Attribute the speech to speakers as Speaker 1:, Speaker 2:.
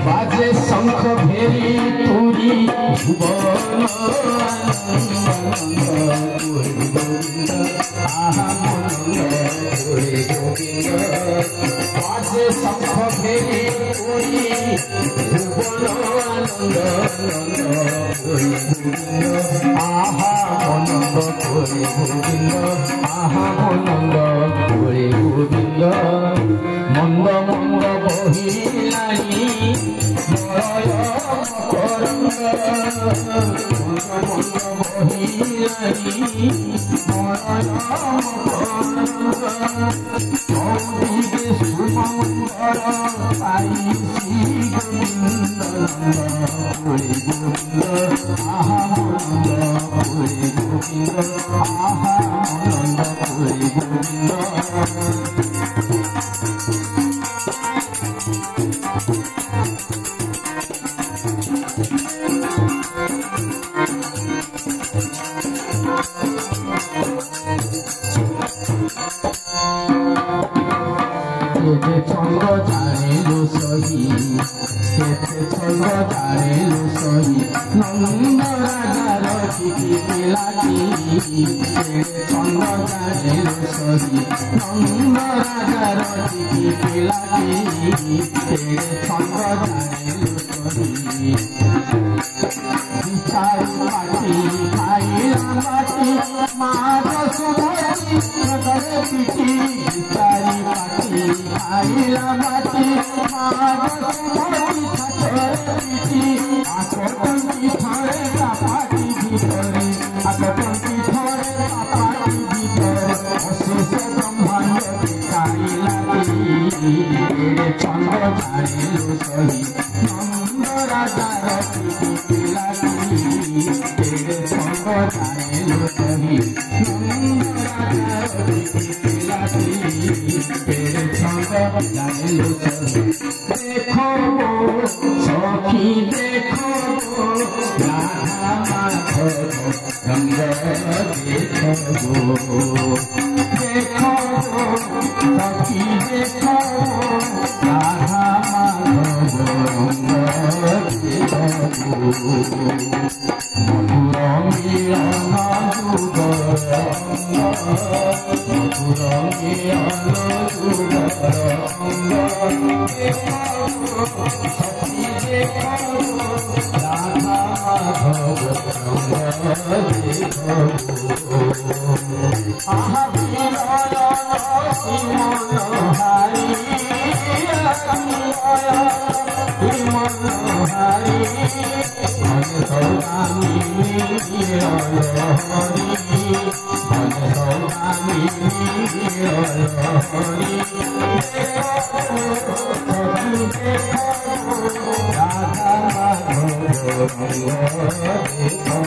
Speaker 1: बाजे शंख भेरी तुरी भुवन आहा बाजे शंख भेरी तुरी भुवन आहा आनंद कोई गोविंद आहा आनंद कोई गोविंद मंद मंद बहिलानी मलय मकरंद मंद मंद बहिलानी मलय मकरंद चौदिगे सुमंगल पाई श्री गोविंद कोई गोविंद आहा आनंद कोई गोविंद आहा आनंद कोई गोविंद छंद जानिलु सही केते छंद जानिलु सही नंद राजार चिठी पिलाटी छंद जानिलु सही नंद राजार चिठी पिलाटी छंद जानिलु सही विचार पाटी खाइला माटी मार सुधरी नगर पिटी विचारी पाटी खाइला माटी मार सुधरी नगर पिटी आकटंकी थरे पाटी भीतरे आकटंकी थरे पाटी भीतरे अशेष ब्रह्मांड खाइला चंद जानिलु सही नंद राजार चिठी पिलाटी छंद जानिलु सही नंद राजार चिठी पिलाटी छंद जानिलु सही देखो सखी देखो राधा माधव रंग देखो देखो सखी देखो राधा माधव रंग देखो मधुर मिलन जुगर मधुर मिलन जुगर सखी देखो राधा माधव रंग देखो आहा मनोहारी मनोहारी मन सौदामी हरि मन सौदामी हरि राधा माधव रंग देखो